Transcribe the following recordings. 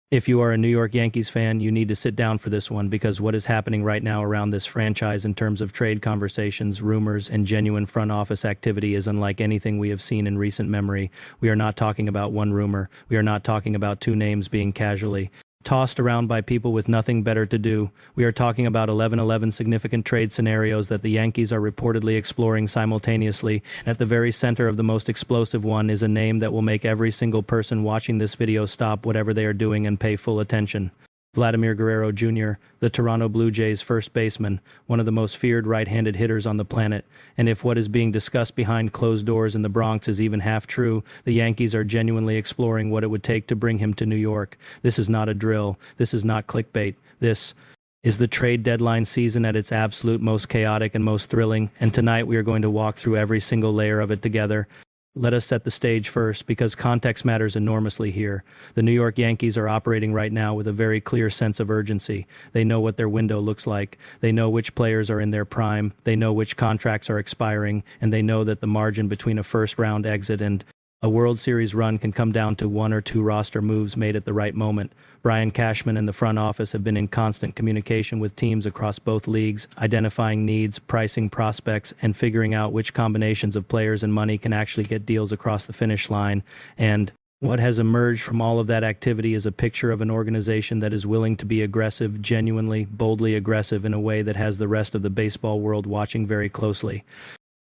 If you are a New York Yankees fan, you need to sit down for this one because what is happening right now around this franchise in terms of trade conversations, rumors, and genuine front office activity is unlike anything we have seen in recent memory. We are not talking about one rumor. We are not talking about two names being casually tossed around by people with nothing better to do. We are talking about 11 significant trade scenarios that the Yankees are reportedly exploring simultaneously, and at the very center of the most explosive one is a name that will make every single person watching this video stop whatever they are doing and pay full attention. Vladimir Guerrero Jr., the Toronto Blue Jays' first baseman, one of the most feared right-handed hitters on the planet. And if what is being discussed behind closed doors in the Bronx is even half true, the Yankees are genuinely exploring what it would take to bring him to New York. This is not a drill. This is not clickbait. This is the trade deadline season at its absolute most chaotic and most thrilling, and tonight we are going to walk through every single layer of it together. Let us set the stage first, because context matters enormously here. The New York Yankees are operating right now with a very clear sense of urgency. They know what their window looks like. They know which players are in their prime. They know which contracts are expiring. And they know that the margin between a first-round exit and a World Series run can come down to one or two roster moves made at the right moment. Brian Cashman and the front office have been in constant communication with teams across both leagues, identifying needs, pricing prospects, and figuring out which combinations of players and money can actually get deals across the finish line. And what has emerged from all of that activity is a picture of an organization that is willing to be aggressive, genuinely, boldly aggressive in a way that has the rest of the baseball world watching very closely.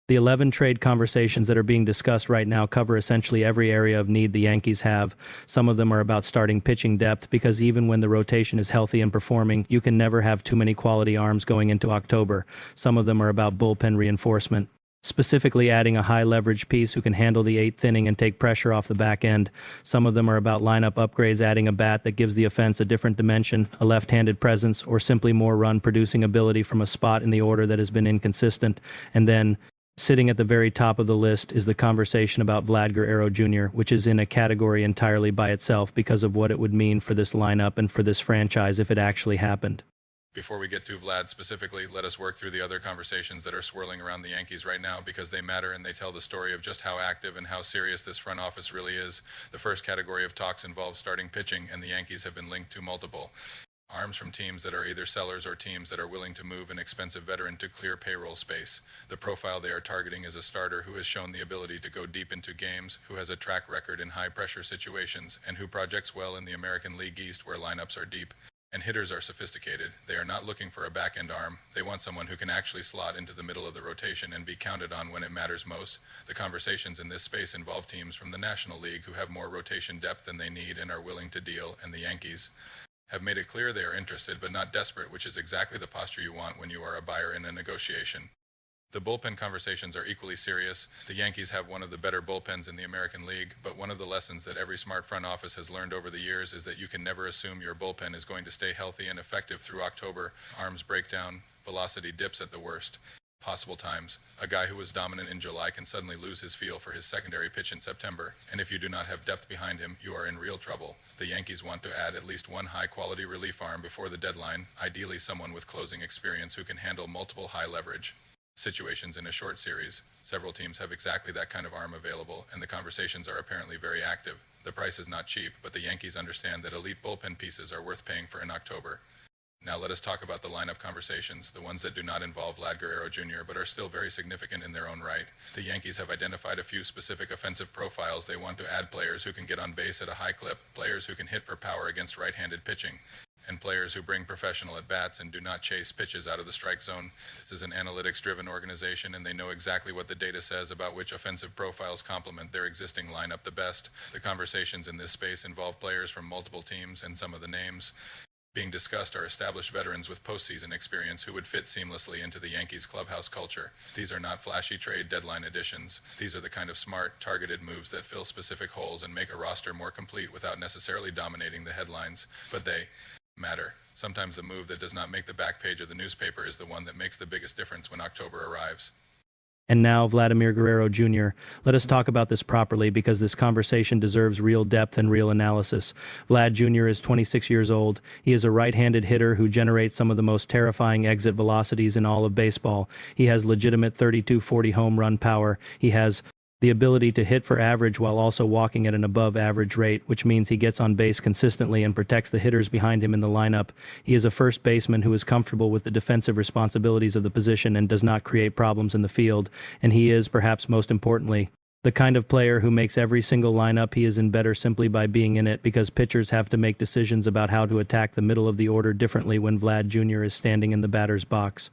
The 11 trade conversations that are being discussed right now cover essentially every area of need the Yankees have. Some of them are about starting pitching depth, because even when the rotation is healthy and performing, you can never have too many quality arms going into October. Some of them are about bullpen reinforcement, specifically adding a high-leverage piece who can handle the eighth inning and take pressure off the back end. Some of them are about lineup upgrades, adding a bat that gives the offense a different dimension, a left-handed presence, or simply more run-producing ability from a spot in the order that has been inconsistent. And then, sitting at the very top of the list is the conversation about Vlad Guerrero Jr., which is in a category entirely by itself because of what it would mean for this lineup and for this franchise if it actually happened. Before we get to Vlad specifically, let us work through the other conversations that are swirling around the Yankees right now, because they matter and they tell the story of just how active and how serious this front office really is. The first category of talks involves starting pitching, and the Yankees have been linked to multiple arms from teams that are either sellers or teams that are willing to move an expensive veteran to clear payroll space. The profile they are targeting is a starter who has shown the ability to go deep into games, who has a track record in high-pressure situations, and who projects well in the American League East where lineups are deep and hitters are sophisticated. They are not looking for a back-end arm. They want someone who can actually slot into the middle of the rotation and be counted on when it matters most. The conversations in this space involve teams from the National League who have more rotation depth than they need and are willing to deal, and the Yankees have made it clear they are interested but not desperate, which is exactly the posture you want when you are a buyer in a negotiation. The bullpen conversations are equally serious. The Yankees have one of the better bullpens in the American League, but one of the lessons that every smart front office has learned over the years is that you can never assume your bullpen is going to stay healthy and effective through October. Arms break down, velocity dips at the worst possible times. A guy who was dominant in July can suddenly lose his feel for his secondary pitch in September, and if you do not have depth behind him, you are in real trouble. The Yankees want to add at least one high-quality relief arm before the deadline, ideally someone with closing experience who can handle multiple high-leverage situations in a short series. Several teams have exactly that kind of arm available, and the conversations are apparently very active. The price is not cheap, but the Yankees understand that elite bullpen pieces are worth paying for in October. Now let us talk about the lineup conversations, the ones that do not involve Vlad Guerrero Jr. but are still very significant in their own right. The Yankees have identified a few specific offensive profiles. They want to add players who can get on base at a high clip, players who can hit for power against right-handed pitching, and players who bring professional at-bats and do not chase pitches out of the strike zone. This is an analytics-driven organization, and they know exactly what the data says about which offensive profiles complement their existing lineup the best. The conversations in this space involve players from multiple teams, and some of the names being discussed are established veterans with postseason experience who would fit seamlessly into the Yankees clubhouse culture. These are not flashy trade deadline additions. These are the kind of smart, targeted moves that fill specific holes and make a roster more complete without necessarily dominating the headlines. But they matter. Sometimes the move that does not make the back page of the newspaper is the one that makes the biggest difference when October arrives. And now, Vladimir Guerrero Jr. Let us talk about this properly, because this conversation deserves real depth and real analysis. Vlad Jr. is 26 years old. He is a right-handed hitter who generates some of the most terrifying exit velocities in all of baseball. He has legitimate 32-40 home run power. He has The ability to hit for average while also walking at an above-average rate, which means he gets on base consistently and protects the hitters behind him in the lineup. He is a first baseman who is comfortable with the defensive responsibilities of the position and does not create problems in the field. And he is, perhaps most importantly, the kind of player who makes every single lineup he is in better simply by being in it, because pitchers have to make decisions about how to attack the middle of the order differently when Vlad Jr. is standing in the batter's box.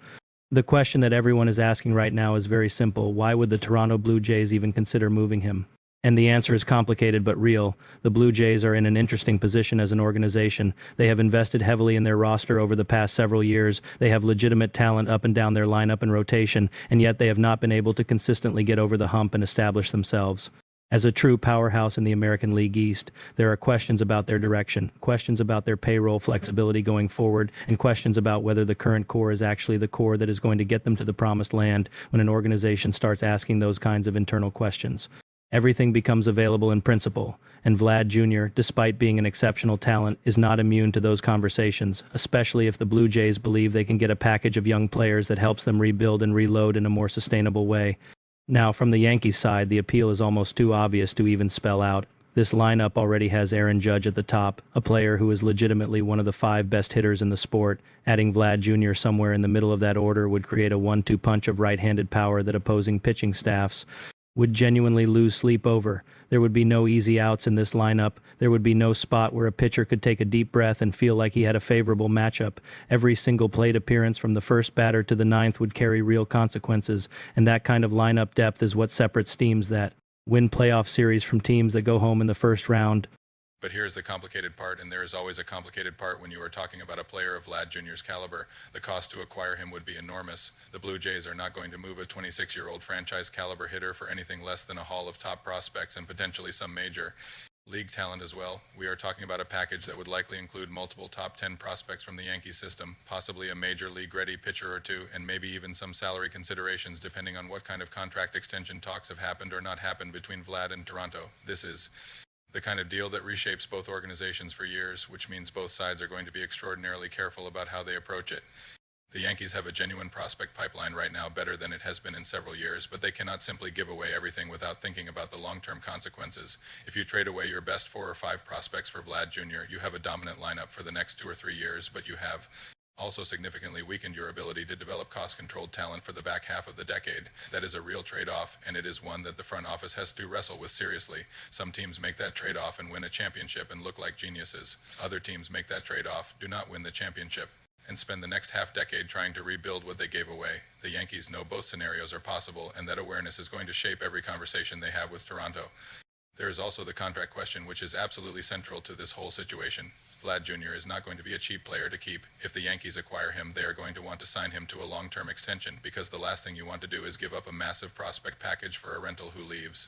The question that everyone is asking right now is very simple. Why would the Toronto Blue Jays even consider moving him? And the answer is complicated but real. The Blue Jays are in an interesting position as an organization. They have invested heavily in their roster over the past several years. They have legitimate talent up and down their lineup and rotation, and yet they have not been able to consistently get over the hump and establish themselves. As a true powerhouse in the American League East, there are questions about their direction, questions about their payroll flexibility going forward, and questions about whether the current core is actually the core that is going to get them to the promised land when an organization starts asking those kinds of internal questions. Everything becomes available in principle, and Vlad Jr., despite being an exceptional talent, is not immune to those conversations, especially if the Blue Jays believe they can get a package of young players that helps them rebuild and reload in a more sustainable way. Now, from the Yankees side, the appeal is almost too obvious to even spell out. This lineup already has Aaron Judge at the top, a player who is legitimately one of the 5 best hitters in the sport. Adding Vlad Jr. somewhere in the middle of that order would create a 1-2 punch of right-handed power that opposing pitching staffs would genuinely lose sleep over. There would be no easy outs in this lineup. There would be no spot where a pitcher could take a deep breath and feel like he had a favorable matchup. Every single plate appearance from the first batter to the 9th would carry real consequences, and that kind of lineup depth is what separates teams that win playoff series from teams that go home in the first round. But here's the complicated part, and there is always a complicated part when you are talking about a player of Vlad Jr.'s caliber. The cost to acquire him would be enormous. The Blue Jays are not going to move a 26-year-old franchise caliber hitter for anything less than a haul of top prospects and potentially some major league talent as well. We are talking about a package that would likely include multiple top 10 prospects from the Yankee system, possibly a major league-ready pitcher or two, and maybe even some salary considerations depending on what kind of contract extension talks have happened or not happened between Vlad and Toronto. This is the kind of deal that reshapes both organizations for years, which means both sides are going to be extraordinarily careful about how they approach it. The Yankees have a genuine prospect pipeline right now, better than it has been in several years, but they cannot simply give away everything without thinking about the long-term consequences. If you trade away your best 4 or 5 prospects for Vlad Jr., you have a dominant lineup for the next 2 or 3 years, but you have also significantly weakened your ability to develop cost-controlled talent for the back half of the decade. That is a real trade-off, and it is one that the front office has to wrestle with seriously. Some teams make that trade-off and win a championship and look like geniuses. Other teams make that trade-off, do not win the championship, and spend the next half-decade trying to rebuild what they gave away. The Yankees know both scenarios are possible, and that awareness is going to shape every conversation they have with Toronto. There is also the contract question, which is absolutely central to this whole situation. Vlad Jr. is not going to be a cheap player to keep. If the Yankees acquire him, they are going to want to sign him to a long-term extension, because the last thing you want to do is give up a massive prospect package for a rental who leaves.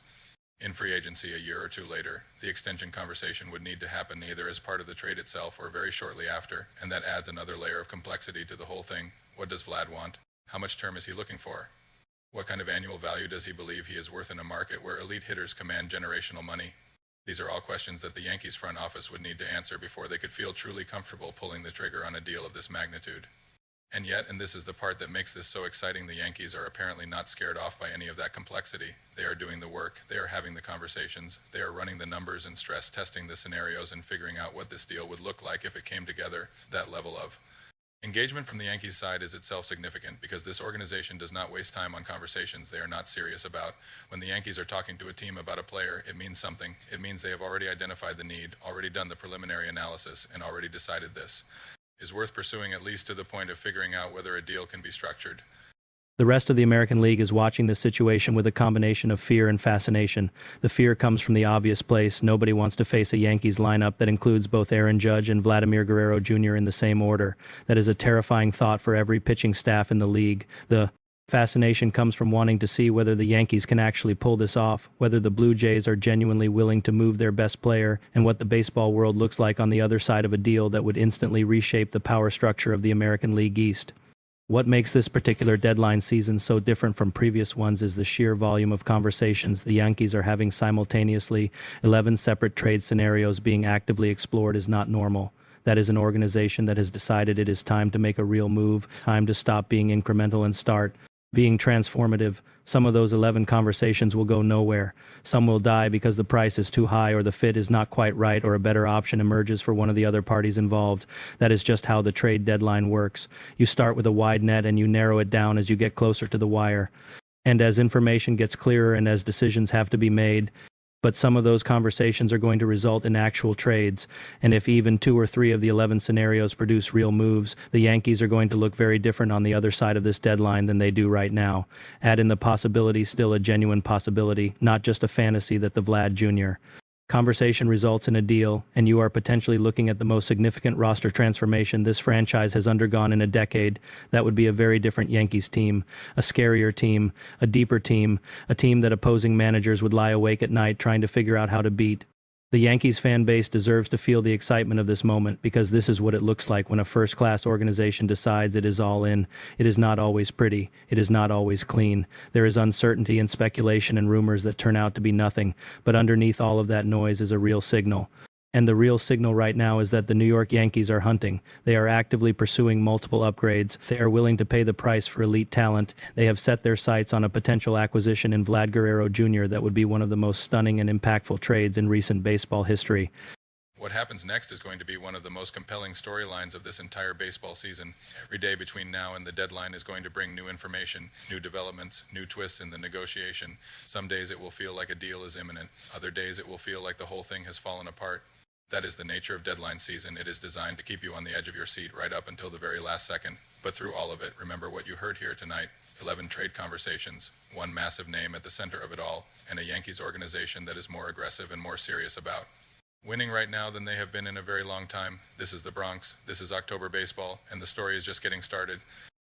In free agency a year or 2 later, the extension conversation would need to happen either as part of the trade itself or very shortly after, and that adds another layer of complexity to the whole thing. What does Vlad want? How much term is he looking for? What kind of annual value does he believe he is worth in a market where elite hitters command generational money? These are all questions that the Yankees front office would need to answer before they could feel truly comfortable pulling the trigger on a deal of this magnitude. And yet, and this is the part that makes this so exciting, the Yankees are apparently not scared off by any of that complexity. They are doing the work, they are having the conversations, they are running the numbers and stress testing the scenarios and figuring out what this deal would look like if it came together. That level of engagement from the Yankees side is itself significant, because this organization does not waste time on conversations they are not serious about. When the Yankees are talking to a team about a player, it means something. It means they have already identified the need, already done the preliminary analysis, and already decided this is worth pursuing, at least to the point of figuring out whether a deal can be structured. The rest of the American League is watching this situation with a combination of fear and fascination. The fear comes from the obvious place. Nobody wants to face a Yankees lineup that includes both Aaron Judge and Vladimir Guerrero Jr. in the same order. That is a terrifying thought for every pitching staff in the league. The fascination comes from wanting to see whether the Yankees can actually pull this off, whether the Blue Jays are genuinely willing to move their best player, and what the baseball world looks like on the other side of a deal that would instantly reshape the power structure of the American League East. What makes this particular deadline season so different from previous ones is the sheer volume of conversations the Yankees are having simultaneously. 11 separate trade scenarios being actively explored is not normal. That is an organization that has decided it is time to make a real move, time to stop being incremental and start being transformative. Some of those 11 conversations will go nowhere. Some will die because the price is too high or the fit is not quite right or a better option emerges for one of the other parties involved. That is just how the trade deadline works. You start with a wide net and you narrow it down as you get closer to the wire. And as information gets clearer and as decisions have to be made, but some of those conversations are going to result in actual trades, and if even 2 or 3 of the 11 scenarios produce real moves, the Yankees are going to look very different on the other side of this deadline than they do right now. Add in the possibility, still a genuine possibility, not just a fantasy, that the Vlad Jr. conversation results in a deal, and you are potentially looking at the most significant roster transformation this franchise has undergone in a decade. That would be a very different Yankees team, a scarier team, a deeper team, a team that opposing managers would lie awake at night trying to figure out how to beat. The Yankees fan base deserves to feel the excitement of this moment, because this is what it looks like when a first-class organization decides it is all in. It is not always pretty. It is not always clean. There is uncertainty and speculation and rumors that turn out to be nothing, but underneath all of that noise is a real signal. And the real signal right now is that the New York Yankees are hunting. They are actively pursuing multiple upgrades. They are willing to pay the price for elite talent. They have set their sights on a potential acquisition in Vlad Guerrero Jr. that would be one of the most stunning and impactful trades in recent baseball history. What happens next is going to be one of the most compelling storylines of this entire baseball season. Every day between now and the deadline is going to bring new information, new developments, new twists in the negotiation. Some days it will feel like a deal is imminent. Other days it will feel like the whole thing has fallen apart. That is the nature of deadline season. It is designed to keep you on the edge of your seat right up until the very last second. But through all of it, remember what you heard here tonight: 11 trade conversations, one massive name at the center of it all, and a Yankees organization that is more aggressive and more serious about winning right now than they have been in a very long time. This is the Bronx. This is October baseball, and the story is just getting started.